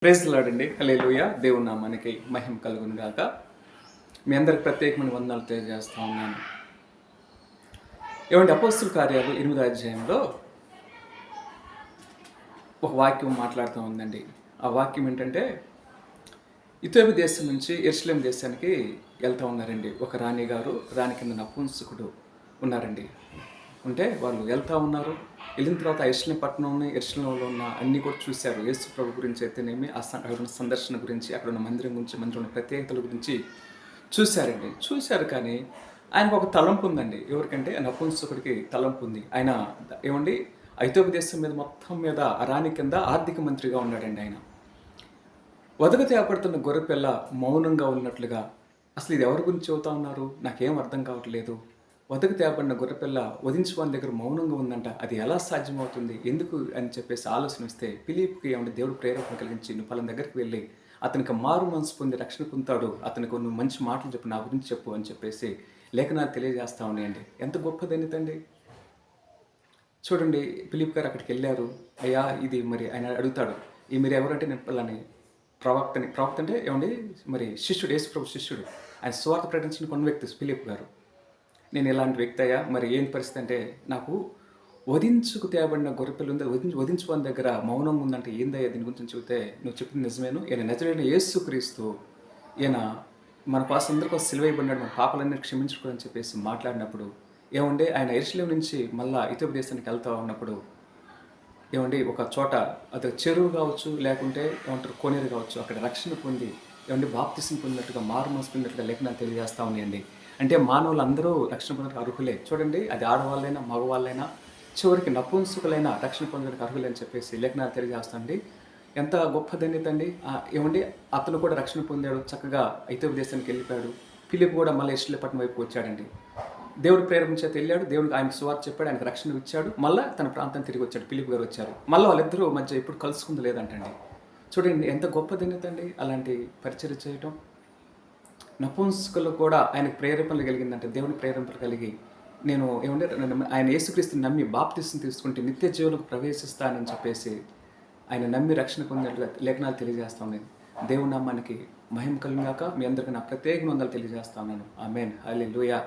Praise the lord అండి. హల్లెలూయా. దేవుని నామానికి మహిమ కలుగును గాక. మీ అందరికి ప్రత్యేకమైన వందనాలు తెలియజేస్తా ఉన్నాను. ఏమంటే అపోస్తుల కార్యాలు 8వ అధ్యాయంలో ఒక వాక్యం మాట్లాడుతూ ఉందండి. ఆ వాక్యం ఏంటంటే ఇథియోపియా దేశం నుంచి యెరూషలేము దేశానికి వెళ్తా ఉన్నారండి. ఒక రాణి గారు, రాణి కింద నపుంసకుడు ఉన్నారండి. ఉంటే వాళ్ళు వెళ్తా ఉన్నారు. వెళ్ళిన తర్వాత యెరూషలేము పట్టణంని, యెరూషలేములో ఉన్న అన్నీ కూడా చూశారు. యేసు ప్రభు గురించి అయితేనేమి, అక్కడ ఉన్న సందర్శన గురించి, అక్కడ ఉన్న మందిరం గురించి, మందిరంలో ప్రత్యేకతల గురించి చూశారండి. చూశారు కానీ ఆయనకు ఒక తలంపు ఉందండి. ఎవరికంటే నపుంసకుడికి తలంపు ఉంది. ఆయన ఏమండి ఐగుప్తు దేశం మీద మొత్తం మీద ఆ రాణి కింద ఆర్థిక మంత్రిగా ఉన్నాడండి ఆయన. వదకు తేపడుతున్న గొర్రెపిల్ల మౌనంగా ఉన్నట్లుగా, అసలు ఇది ఎవరి గురించి చెబుతా ఉన్నారు? నాకేం అర్థం కావట్లేదు. వదకు తేపడిన గొర్రెపిల్ల వధించువాని దగ్గర మౌనంగా ఉందంట. అది ఎలా సాధ్యమవుతుంది? ఎందుకు అని చెప్పేసి ఆలోచన వస్తే ఫిలిప్‌కి ఏమంటే దేవుడు ప్రేరేపణ కలిగించి, నువ్వు పలానా దగ్గరికి వెళ్ళి అతనికి మారు మనసు పొంది రక్షణ పొందుతాడు. అతనికి నువ్వు మంచి మాటలు చెప్పు, నా గురించి చెప్పు అని చెప్పేసి లేఖనాలు తెలియజేస్తా ఉన్నాయండి. ఎంత గొప్ప ధన్యతండి. చూడండి, ఫిలిప్ గారు అక్కడికి వెళ్ళారు. అయ్యా ఇది మరి ఆయన అడుగుతాడు, ఈ మీరు ఎవరంటే నేను పలాని ప్రవక్తని. ప్రవక్త అంటే ఏమండి మరి శిష్యుడు, యేసుప్రభు శిష్యుడు. ఆయన సువార్త ప్రకటించిన కొన్ని వ్యక్తి ఫిలిప్ గారు. నేను ఇలాంటి వ్యక్తి అయ్యా, మరి ఏం పరిస్థితి అంటే నాకు వధించుకు తేబడిన గొర్రెపిల్ల ఉంది, వధించువాని దగ్గర మౌనం ఉందంటే ఏందయ్యా దీని గురించి చెబితే, నువ్వు చెప్పింది నిజమేను, ఈయన నజరేయుడైన యేసుక్రీస్తు, ఈయన మన కోసం అందరి కోసం సిలువైబడినాడు, మన పాపాలన్నీ క్షమించుకోని చెప్పేసి మాట్లాడినప్పుడు ఏమంటే ఆయన యెరూషలేము నుంచి మళ్ళా ఇథియోపియా దేశానికి వెళ్తా ఉన్నప్పుడు ఏమండి ఒక చోట అది చెరువు కావచ్చు, లేకుంటే ఏమంటారు కోనేరు కావచ్చు, అక్కడ రక్షణ పొంది ఏమండి బాప్తిసం పొందినట్టుగా, మారు మనసు పొందినట్టుగా లేఖనాలు తెలియజేస్తా ఉన్నాయండి. అంటే మానవులందరూ రక్షణ పొందడానికి అర్హులే. చూడండి, అది ఆడవాళ్ళైనా మగవాళ్ళైనా చివరికి నపుంసకులైనా రక్షణ పొందడానికి అర్హులే అని చెప్పేసి లేఖనాలు తెలియజేస్తాండి. ఎంత గొప్ప ధన్యత అండి. ఏమండి అతను కూడా రక్షణ పొందాడు, చక్కగా ఐగుప్తు దేశానికి వెళ్ళిపోయాడు. ఫిలిప్ కూడా మళ్ళీ యెరూషలేము పట్టణం వైపు వచ్చాడండి. దేవుడు ప్రేరేపణ చేత వెళ్ళాడు. దేవుడికి ఆయనకు సువార్త చెప్పాడు, ఆయనకు రక్షణ ఇచ్చాడు. మళ్ళీ తన ప్రాంతానికి తిరిగి వచ్చాడు. ఫిలిప్ గారు వచ్చారు. మళ్ళీ వాళ్ళిద్దరూ మధ్య ఎప్పుడు కలుసుకుంది లేదంటండి. చూడండి ఎంత గొప్ప ధన్యత అండి అలాంటి పరిచర్య చేయటం. నపుంసకులు కూడా ఆయనకు ప్రేరేపణలు కలిగిందంటే, దేవుని ప్రేరేపణ కలిగి నేను ఏమంటే ఆయన యేసుక్రీస్తుని నమ్మి బాప్తిసం తీసుకుంటే నిత్య జీవులకు ప్రవేశిస్తానని చెప్పేసి ఆయన నమ్మి రక్షణ పొందినట్లుగా లేఖనాలు తెలియజేస్తా ఉన్నాయి. దేవుని నామానికి మహిమ కలుగుగాక. మీ అందరికీ నా ప్రత్యేక వందనాలు తెలియజేస్తా ఉన్నాను. ఆమేన్. హల్లెలూయా.